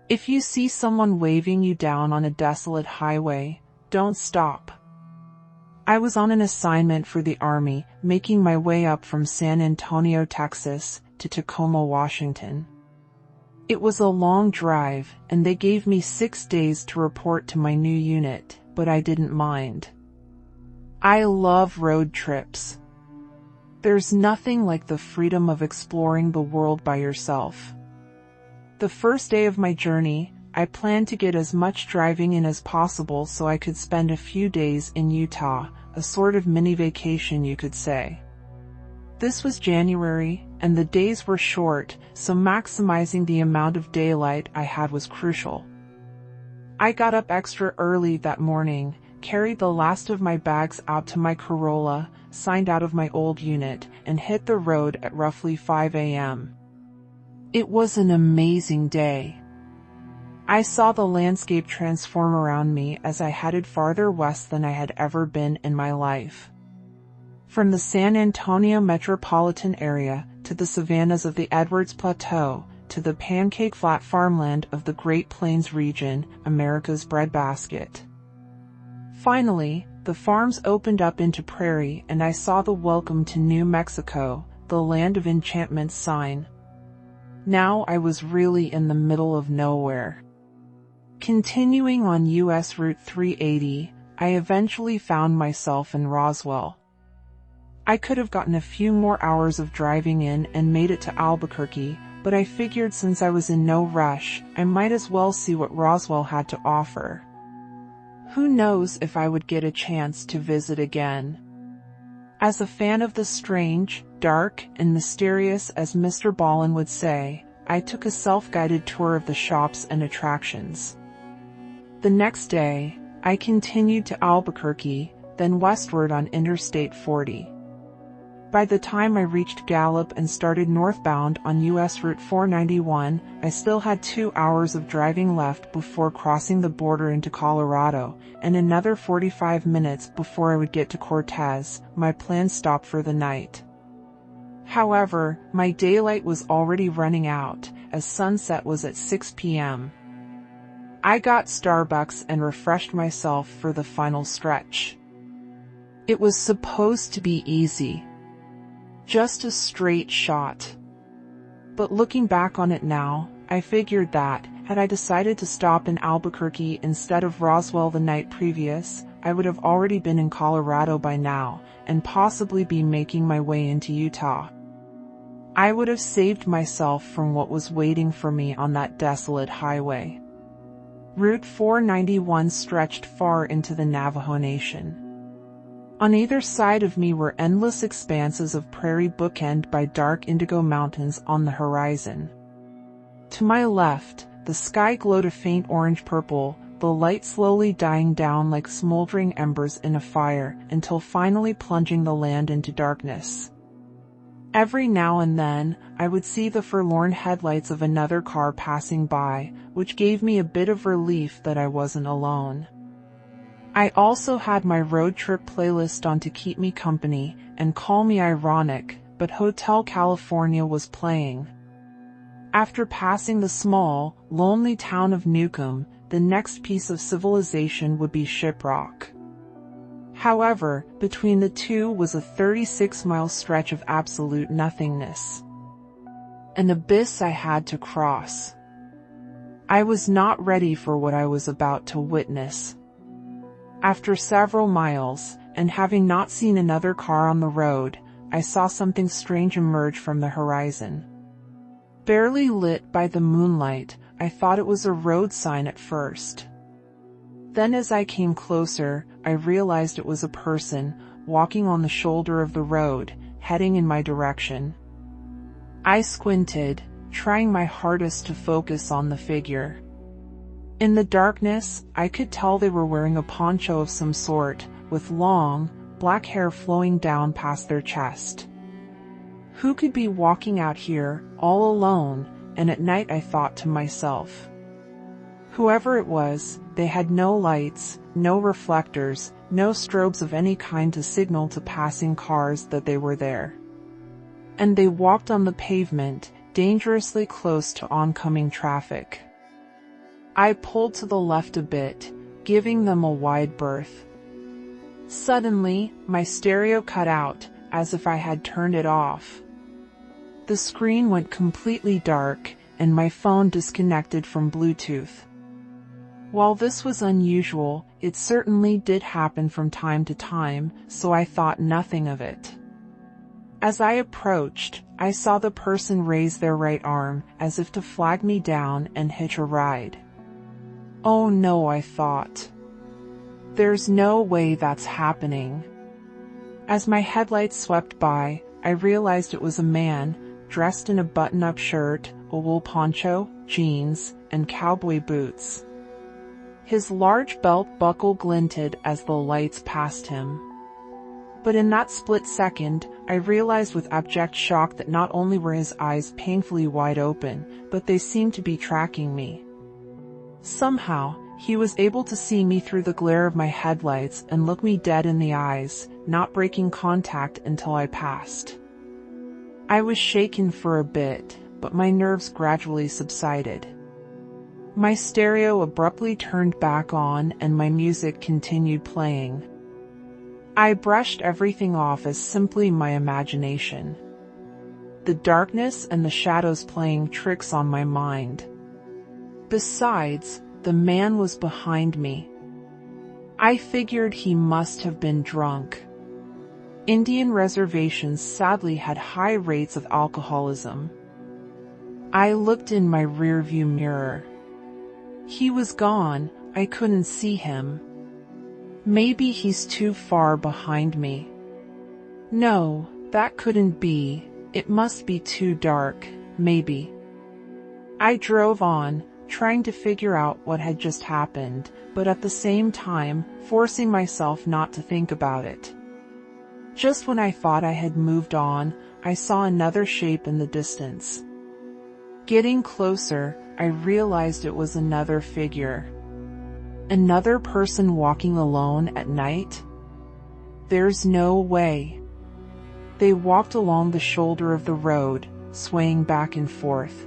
If you see someone waving you down on a desolate highway, don't stop. I was on an assignment for the Army, making my way up from San Antonio, Texas, to Tacoma, Washington. It was a long drive, and they gave me 6 days to report to my new unit, but I didn't mind. I love road trips. There's nothing like the freedom of exploring the world by yourself. The first day of my journey, I planned to get as much driving in as possible so I could spend a few days in Utah, a sort of mini vacation you could say. This was January, and the days were short, so maximizing the amount of daylight I had was crucial. I got up extra early that morning, carried the last of my bags out to my Corolla, signed out of my old unit, and hit the road at roughly 5 a.m. It was an amazing day. I saw the landscape transform around me as I headed farther west than I had ever been in my life. From the San Antonio metropolitan area, to the savannas of the Edwards Plateau, to the pancake flat farmland of the Great Plains region, America's breadbasket. Finally, the farms opened up into prairie and I saw the Welcome to New Mexico, the land of enchantment sign. Now I was really in the middle of nowhere. Continuing on US Route 380, I eventually found myself in Roswell. I could have gotten a few more hours of driving in and made it to Albuquerque, but I figured since I was in no rush, I might as well see what Roswell had to offer. Who knows if I would get a chance to visit again. As a fan of the strange, dark, and mysterious, as Mr. Ballin would say, I took a self-guided tour of the shops and attractions. The next day, I continued to Albuquerque, then westward on Interstate 40. By the time I reached Gallup and started northbound on US Route 491, I still had 2 hours of driving left before crossing the border into Colorado, and another 45 minutes before I would get to Cortez, my planned stop for the night. However, my daylight was already running out, as sunset was at 6 p.m. I got Starbucks and refreshed myself for the final stretch. It was supposed to be easy. Just a straight shot. But looking back on it now, I figured that, had I decided to stop in Albuquerque instead of Roswell the night previous, I would have already been in Colorado by now, and possibly be making my way into Utah. I would have saved myself from what was waiting for me on that desolate highway. Route 491 stretched far into the Navajo Nation. On either side of me were endless expanses of prairie bookended by dark indigo mountains on the horizon. To my left, the sky glowed a faint orange-purple, the light slowly dying down like smoldering embers in a fire until finally plunging the land into darkness. Every now and then, I would see the forlorn headlights of another car passing by, which gave me a bit of relief that I wasn't alone. I also had my road trip playlist on to keep me company, and call me ironic, but Hotel California was playing. After passing the small, lonely town of Newcomb, the next piece of civilization would be Shiprock. However, between the two was a 36-mile stretch of absolute nothingness. An abyss I had to cross. I was not ready for what I was about to witness. After several miles, and having not seen another car on the road, I saw something strange emerge from the horizon. Barely lit by the moonlight, I thought it was a road sign at first. Then as I came closer, I realized it was a person, walking on the shoulder of the road, heading in my direction. I squinted, trying my hardest to focus on the figure. In the darkness, I could tell they were wearing a poncho of some sort, with long, black hair flowing down past their chest. Who could be walking out here, all alone, and at night, I thought to myself. Whoever it was, they had no lights, no reflectors, no strobes of any kind to signal to passing cars that they were there. And they walked on the pavement, dangerously close to oncoming traffic. I pulled to the left a bit, giving them a wide berth. Suddenly, my stereo cut out, as if I had turned it off. The screen went completely dark, and my phone disconnected from Bluetooth. While this was unusual, it certainly did happen from time to time, so I thought nothing of it. As I approached, I saw the person raise their right arm, as if to flag me down and hitch a ride. Oh no, I thought. There's no way that's happening. As my headlights swept by, I realized it was a man, dressed in a button-up shirt, a wool poncho, jeans, and cowboy boots. His large belt buckle glinted as the lights passed him. But in that split second, I realized with abject shock that not only were his eyes painfully wide open, but they seemed to be tracking me. Somehow, he was able to see me through the glare of my headlights and look me dead in the eyes, not breaking contact until I passed. I was shaken for a bit, but my nerves gradually subsided. My stereo abruptly turned back on and my music continued playing. I brushed everything off as simply my imagination. The darkness and the shadows playing tricks on my mind. Besides, the man was behind me. I figured he must have been drunk. Indian reservations sadly had high rates of alcoholism. I looked in my rearview mirror. He was gone, I couldn't see him. Maybe he's too far behind me. No, that couldn't be, it must be too dark, maybe. I drove on, trying to figure out what had just happened, but at the same time, forcing myself not to think about it. Just when I thought I had moved on, I saw another shape in the distance. Getting closer, I realized it was another figure. Another person walking alone at night? There's no way. They walked along the shoulder of the road, swaying back and forth.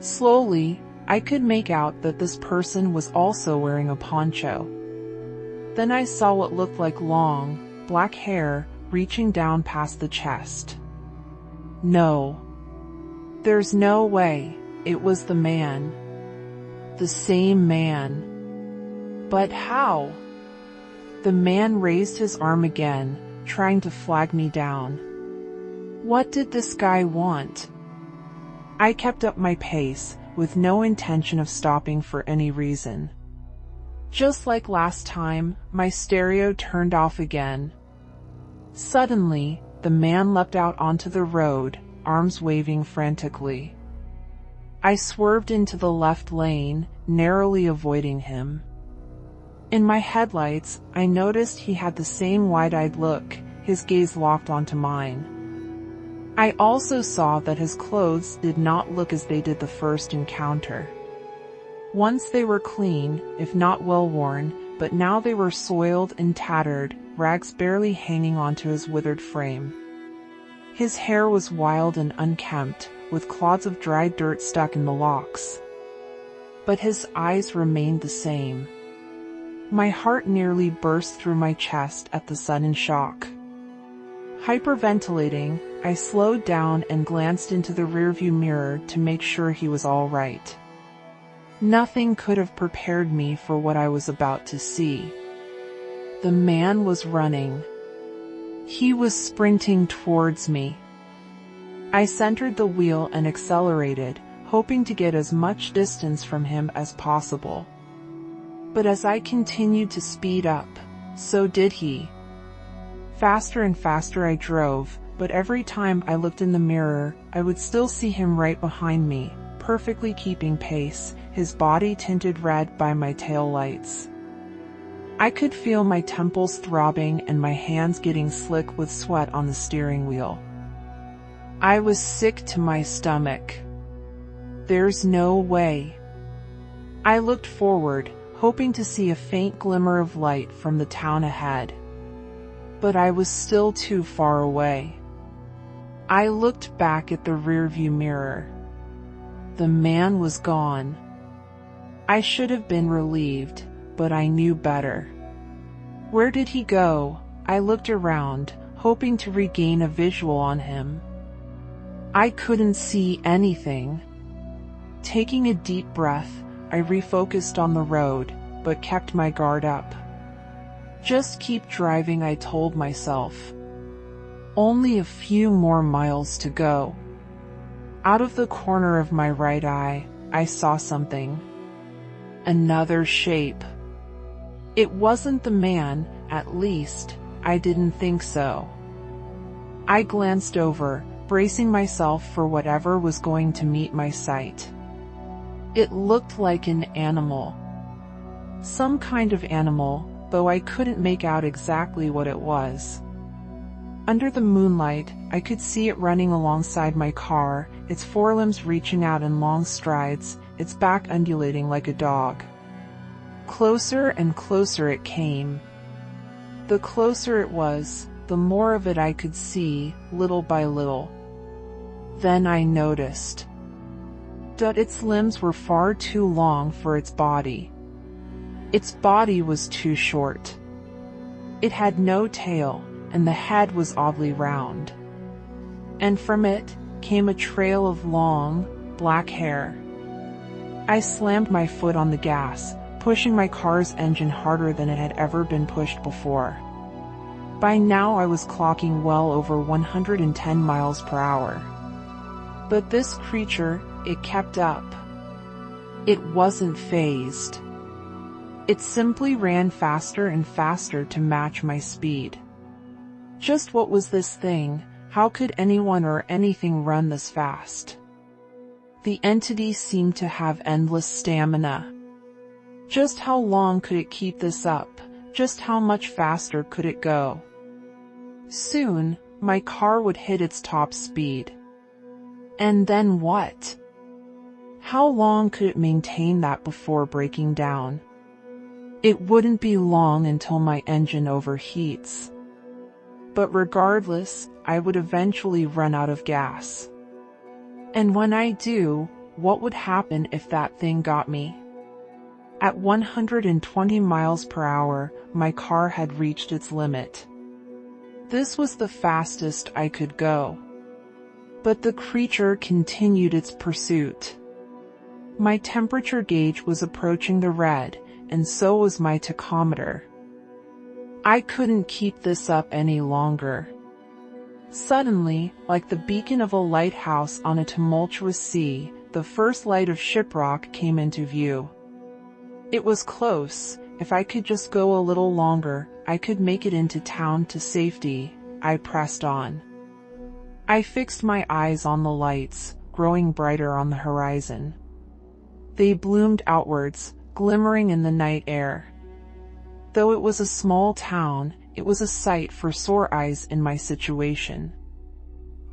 Slowly, I could make out that this person was also wearing a poncho. Then I saw what looked like long, black hair reaching down past the chest. No. There's no way, it was the man. The same man. But how? The man raised his arm again, trying to flag me down. What did this guy want? I kept up my pace, with no intention of stopping for any reason. Just like last time, my stereo turned off again. Suddenly, the man leapt out onto the road, arms waving frantically. I swerved into the left lane, narrowly avoiding him. In my headlights, I noticed he had the same wide-eyed look, his gaze locked onto mine. I also saw that his clothes did not look as they did the first encounter. Once they were clean, if not well-worn, but now they were soiled and tattered, rags barely hanging onto his withered frame. His hair was wild and unkempt, with clods of dry dirt stuck in the locks. But his eyes remained the same. My heart nearly burst through my chest at the sudden shock. Hyperventilating, I slowed down and glanced into the rearview mirror to make sure he was all right. Nothing could have prepared me for what I was about to see. The man was running. He was sprinting towards me. I centered the wheel and accelerated, hoping to get as much distance from him as possible. But as I continued to speed up, so did he. Faster and faster I drove, but every time I looked in the mirror, I would still see him right behind me, perfectly keeping pace, his body tinted red by my tail lights. I could feel my temples throbbing and my hands getting slick with sweat on the steering wheel. I was sick to my stomach. There's no way. I looked forward, hoping to see a faint glimmer of light from the town ahead. But I was still too far away. I looked back at the rearview mirror. The man was gone. I should have been relieved, but I knew better. Where did he go? I looked around, hoping to regain a visual on him. I couldn't see anything. Taking a deep breath, I refocused on the road, but kept my guard up. Just keep driving, I told myself. Only a few more miles to go. Out of the corner of my right eye, I saw something. Another shape. It wasn't the man, at least, I didn't think so. I glanced over, bracing myself for whatever was going to meet my sight. It looked like an animal. Some kind of animal, though I couldn't make out exactly what it was. Under the moonlight, I could see it running alongside my car, its forelimbs reaching out in long strides, its back undulating like a dog. Closer and closer it came. The closer it was, the more of it I could see, little by little. Then I noticed that its limbs were far too long for its body. Its body was too short. It had no tail, and the head was oddly round. And from it came a trail of long, black hair. I slammed my foot on the gas, pushing my car's engine harder than it had ever been pushed before. By now I was clocking well over 110 miles per hour. But this creature, it kept up. It wasn't fazed. It simply ran faster and faster to match my speed. Just what was this thing? How could anyone or anything run this fast? The entity seemed to have endless stamina. Just how long could it keep this up? Just how much faster could it go? Soon, my car would hit its top speed. And then what? How long could it maintain that before breaking down? It wouldn't be long until my engine overheats. But regardless, I would eventually run out of gas. And when I do, what would happen if that thing got me? At 120 miles per hour, my car had reached its limit. This was the fastest I could go. But the creature continued its pursuit. My temperature gauge was approaching the red, and so was my tachometer. I couldn't keep this up any longer. Suddenly, like the beacon of a lighthouse on a tumultuous sea, the first light of Shiprock came into view. It was close. If I could just go a little longer, I could make it into town to safety. I pressed on. I fixed my eyes on the lights, growing brighter on the horizon. They bloomed outwards, glimmering in the night air. Though it was a small town, it was a sight for sore eyes in my situation.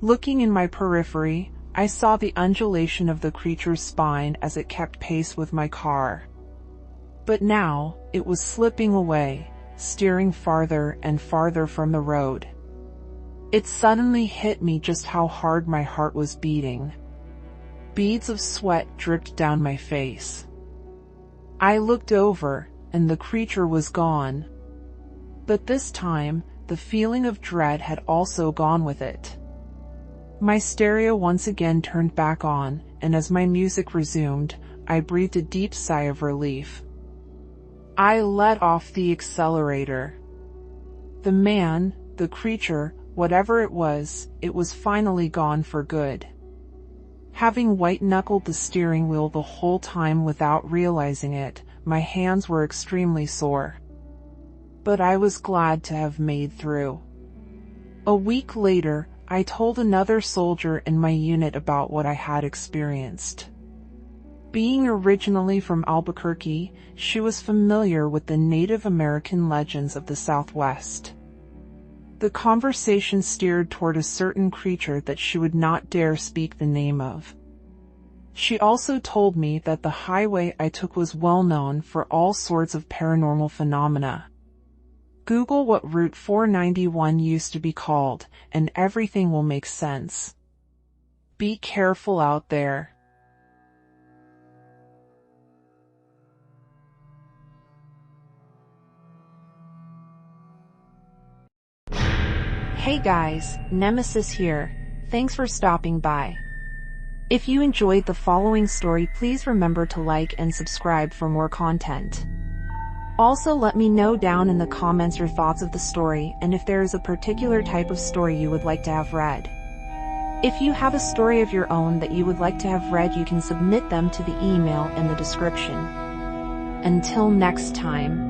Looking in my periphery, I saw the undulation of the creature's spine as it kept pace with my car. But now, it was slipping away, steering farther and farther from the road. It suddenly hit me just how hard my heart was beating. Beads of sweat dripped down my face. I looked over, and the creature was gone. But this time, the feeling of dread had also gone with it. My stereo once again turned back on, and as my music resumed, I breathed a deep sigh of relief. I let off the accelerator. The man, the creature, whatever it was finally gone for good. Having white-knuckled the steering wheel the whole time without realizing it, my hands were extremely sore. But I was glad to have made through. A week later, I told another soldier in my unit about what I had experienced. Being originally from Albuquerque, she was familiar with the Native American legends of the Southwest. The conversation steered toward a certain creature that she would not dare speak the name of. She also told me that the highway I took was well known for all sorts of paranormal phenomena. Google what Route 491 used to be called, and everything will make sense. Be careful out there. Hey guys, Nemesis here. Thanks for stopping by. If you enjoyed the following story, please remember to like and subscribe for more content. Also, let me know down in the comments your thoughts of the story and if there is a particular type of story you would like to have read. If you have a story of your own that you would like to have read, you can submit them to the email in the description. Until next time.